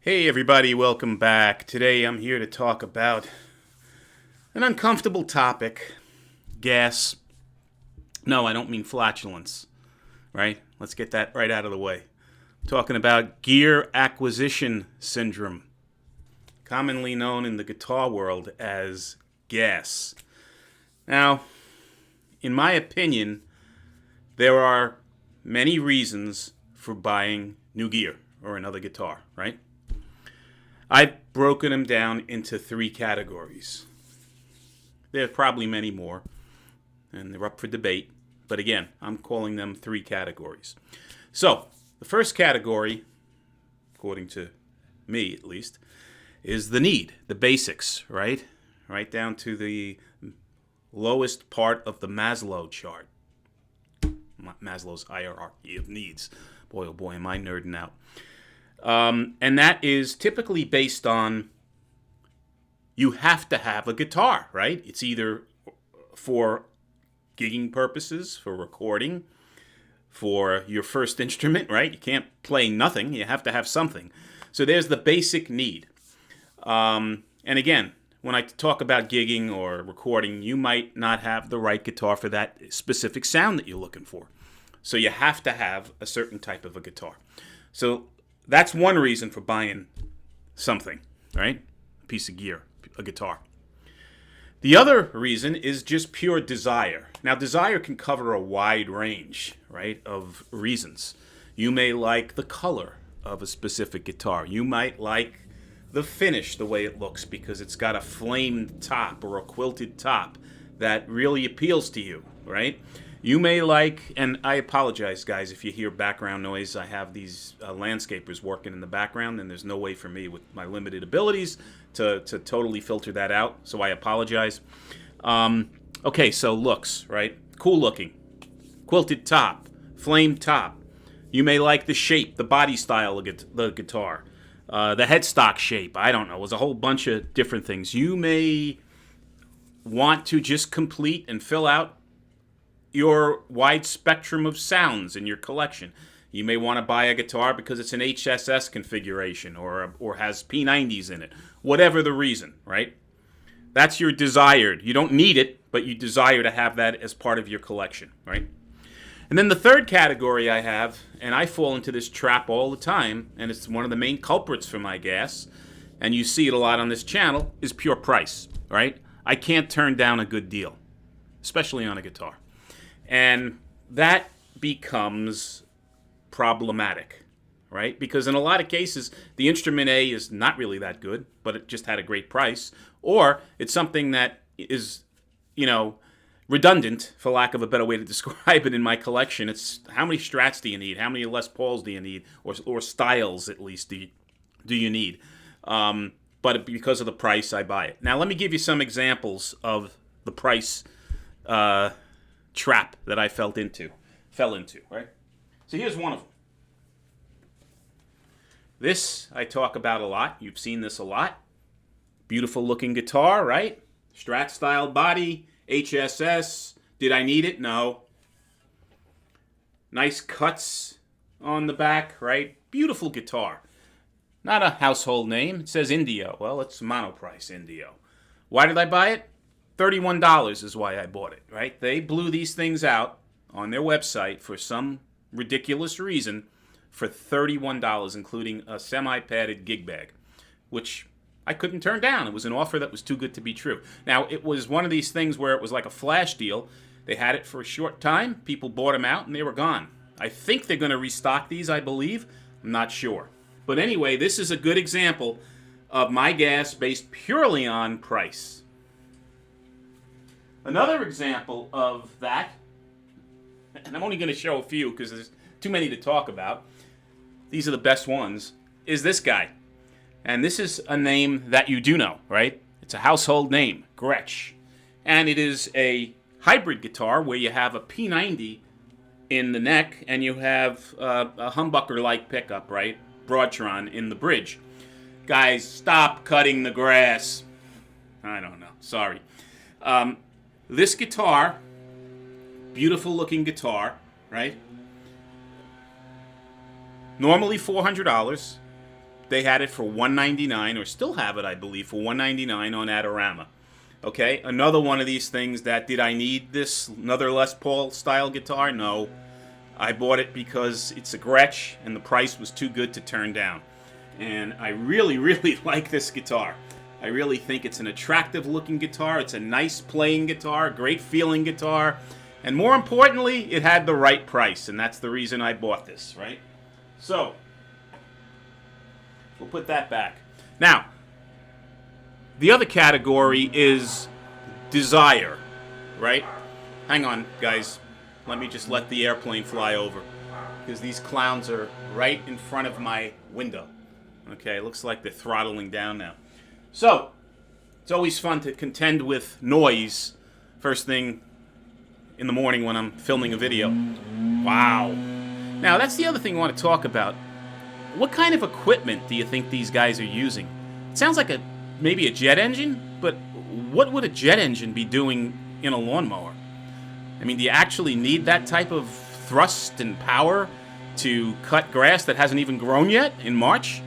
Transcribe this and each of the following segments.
Hey everybody, welcome back. Today I'm here to talk about an uncomfortable topic, gas. No, I don't mean flatulence, right? Let's get that right out of the way. I'm talking about gear acquisition syndrome, commonly known in the guitar world as G.A.S. Now, in my opinion, there are many reasons for buying new gear or another guitar, right? I've broken them down into three categories. There are probably many more, and they're up for debate. But again, I'm calling them three categories. So, the first category, according to me at least, is the need, the basics, right? Right down to the lowest part of the Maslow chart. Maslow's hierarchy of needs. Boy, oh boy, am I nerding out. And that is typically based on you have to have a guitar, right? It's either for gigging purposes, for recording, for your first instrument, right? You can't play nothing. You have to have something. So there's the basic need. And again, when I talk about gigging or recording, you might not have the right guitar for that specific sound that you're looking for. So you have to have a certain type of a guitar. So that's one reason for buying something, right? A piece of gear, a guitar. The other reason is just pure desire. Now, desire can cover a wide range, right, of reasons. You may like the color of a specific guitar. You might like the finish, the way it looks, because it's got a flamed top or a quilted top that really appeals to you, right? You may like, and I apologize, guys, if you hear background noise. I have these landscapers working in the background, and there's no way for me with my limited abilities to totally filter that out, so I apologize. Okay, so looks, right? Cool looking. Quilted top, flamed top. You may like the shape, the body style of the guitar, the headstock shape. I don't know. There's a whole bunch of different things. You may want to just complete and fill out your wide spectrum of sounds in your collection. You may want to buy a guitar because it's an HSS configuration or has P90s in it. Whatever the reason, right? That's your desired. You don't need it, but you desire to have that as part of your collection, right? And then the third category I have, and I fall into this trap all the time, and it's one of the main culprits for my gas, and you see it a lot on this channel, is pure price, right? I can't turn down a good deal, especially on a guitar. And that becomes problematic, right? Because in a lot of cases, the instrument A is not really that good, but it just had a great price. Or it's something that is, redundant, for lack of a better way to describe it, in my collection. It's how many Strats do you need? How many Les Pauls do you need? Or styles, at least, do you need? But because of the price, I buy it. Now, let me give you some examples of the price trap that I fell into, right? So here's one of them. This I talk about a lot. You've seen this a lot. Beautiful looking guitar, right? Strat style body, HSS. Did I need it? No. Nice cuts on the back, right? Beautiful guitar. Not a household name. It says Indio. Well, it's monoprice Indio. Why did I buy it? $31 is why I bought it, right? They blew these things out on their website for some ridiculous reason for $31, including a semi-padded gig bag, which I couldn't turn down. It was an offer that was too good to be true. Now, it was one of these things where it was like a flash deal. They had it for a short time. People bought them out, and they were gone. I think they're going to restock these, I believe. I'm not sure. But anyway, this is a good example of my gas based purely on price. Another example of that, and I'm only going to show a few because there's too many to talk about. These are the best ones, is this guy. And this is a name that you do know, right? It's a household name, Gretsch. And it is a hybrid guitar where you have a P90 in the neck and you have a humbucker-like pickup, right? Broadtron in the bridge. Guys, stop cutting the grass. I don't know. Sorry. This guitar, beautiful looking guitar, right? Normally $400. they had it for $199, or still have it, I believe, for $199 on Adorama. Okay, another one of these things that, did I need this, another Les Paul style guitar? No. I bought it because it's a Gretsch, and the price was too good to turn down. And I really, really like this guitar. I really think it's an attractive looking guitar. It's a nice playing guitar, great feeling guitar. And more importantly, it had the right price, and that's the reason I bought this, right? So, we'll put that back. Now, the other category is desire, right? Hang on, guys. Let me just let the airplane fly over, because these clowns are right in front of my window. Okay, it looks like they're throttling down now. So, it's always fun to contend with noise first thing in the morning when I'm filming a video. Wow. Now, that's the other thing I want to talk about. What kind of equipment do you think these guys are using? It sounds like maybe a jet engine, but what would a jet engine be doing in a lawnmower? I mean, do you actually need that type of thrust and power to cut grass that hasn't even grown yet in March?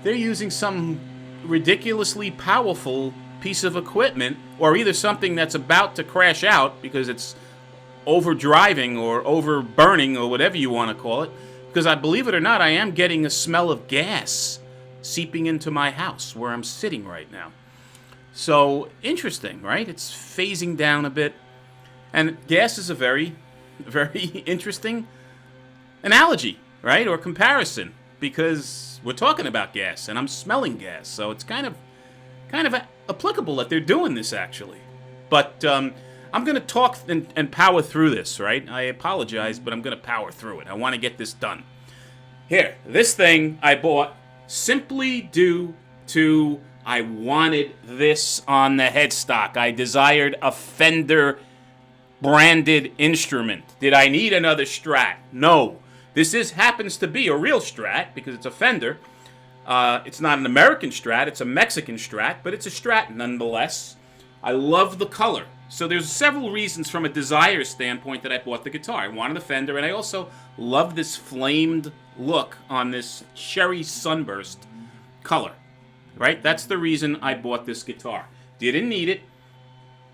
They're using some ridiculously powerful piece of equipment, or either something that's about to crash out because it's overdriving or overburning or whatever you want to call it. Because I believe it or not, I am getting a smell of gas seeping into my house where I'm sitting right now. So, interesting, right? It's phasing down a bit. And gas is a very, very interesting analogy, right? Or comparison, because we're talking about gas and I'm smelling gas. So it's kind of applicable that they're doing this, actually. But I'm going to talk and power through this, right? I apologize, but I'm going to power through it. I want to get this done. Here, this thing I bought simply due to I wanted this on the headstock. I desired a Fender branded instrument. Did I need another Strat? No. This happens to be a real Strat because it's a Fender. It's not an American Strat, it's a Mexican Strat, but it's a Strat nonetheless. I love the color. So there's several reasons from a desire standpoint that I bought the guitar. I wanted a Fender, and I also love this flamed look on this cherry sunburst color. Right? That's the reason I bought this guitar. Didn't need it.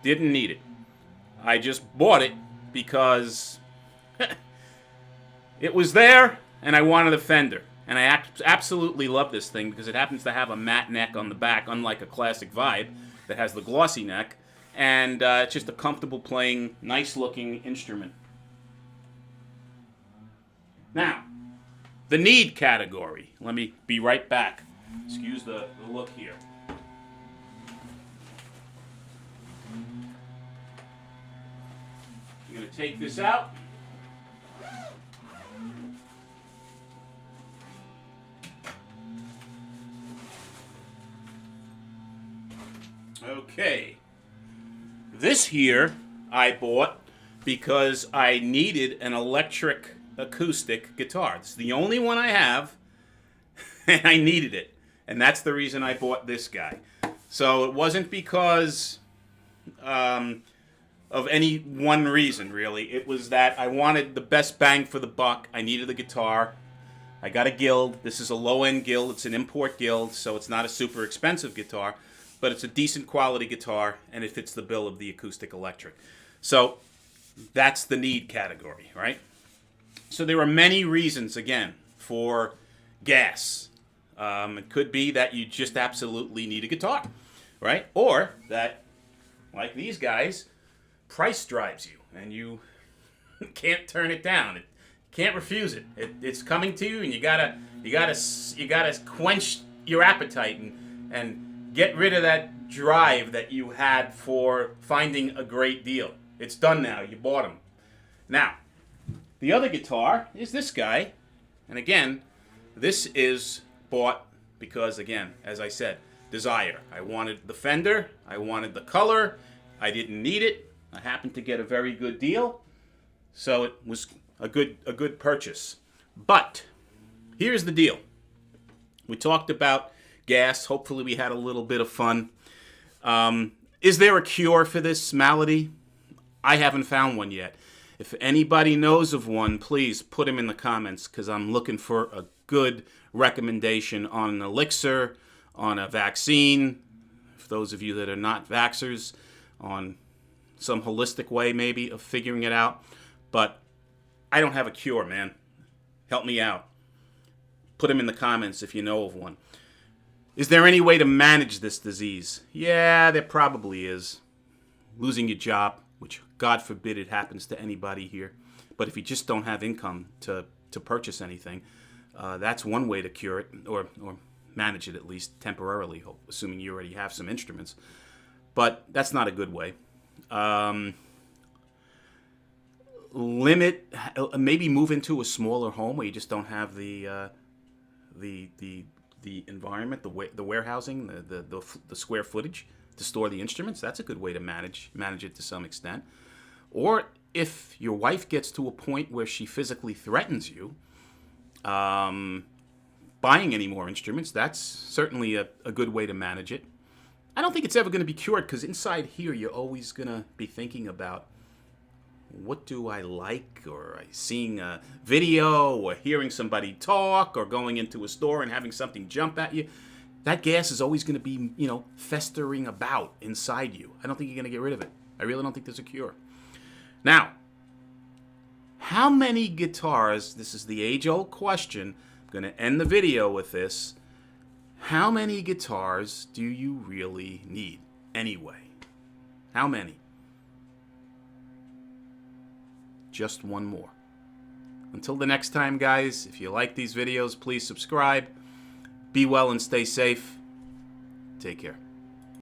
Didn't need it. I just bought it because it was there, and I wanted a Fender. And I absolutely love this thing because it happens to have a matte neck on the back, unlike a classic Vibe that has the glossy neck. And it's just a comfortable playing, nice-looking instrument. Now, the need category. Let me be right back. Excuse the look here. I'm going to take this out. Okay. This here I bought because I needed an electric acoustic guitar. It's the only one I have, and I needed it. And that's the reason I bought this guy. So it wasn't because of any one reason, really. It was that I wanted the best bang for the buck. I needed a guitar. I got a Guild. This is a low-end Guild. It's an import Guild, so it's not a super expensive guitar. But it's a decent quality guitar, and it fits the bill of the acoustic electric. So that's the need category, right? So there are many reasons, again, for G.A.S. It could be that you just absolutely need a guitar, right? Or that, like these guys, price drives you, and you can't turn it down. It can't refuse it. It's coming to you, and you gotta quench your appetite and get rid of that drive that you had for finding a great deal. It's done now. You bought them. Now, the other guitar is this guy. And again, this is bought because, again, as I said, desire. I wanted the Fender. I wanted the color. I didn't need it. I happened to get a very good deal. So it was a good purchase. But here's the deal. We talked about G.A.S. Hopefully we had a little bit of fun. Is there a cure for this malady? I haven't found one yet. If anybody knows of one, please put them in the comments because I'm looking for a good recommendation on an elixir, on a vaccine, for those of you that are not vaxxers, on some holistic way maybe of figuring it out. But I don't have a cure, man. Help me out. Put them in the comments if you know of one. Is there any way to manage this disease? Yeah, there probably is. Losing your job, which God forbid it happens to anybody here. But if you just don't have income to purchase anything, that's one way to cure it, or manage it at least temporarily, assuming you already have some instruments. But that's not a good way. Limit, maybe move into a smaller home where you just don't have the environment, the warehousing, the square footage to store the instruments. That's a good way to manage it to some extent. Or if your wife gets to a point where she physically threatens you, buying any more instruments, that's certainly a good way to manage it. I don't think it's ever going to be cured, because inside here you're always going to be thinking about, what do I like, or seeing a video, or hearing somebody talk, or going into a store and having something jump at you. That gas is always going to be, festering about inside you. I don't think you're going to get rid of it. I really don't think there's a cure. Now, how many guitars, this is the age-old question, I'm going to end the video with this. How many guitars do you really need anyway? How many? Just one more. Until the next time, guys, if you like these videos, please subscribe. Be well and stay safe. Take care.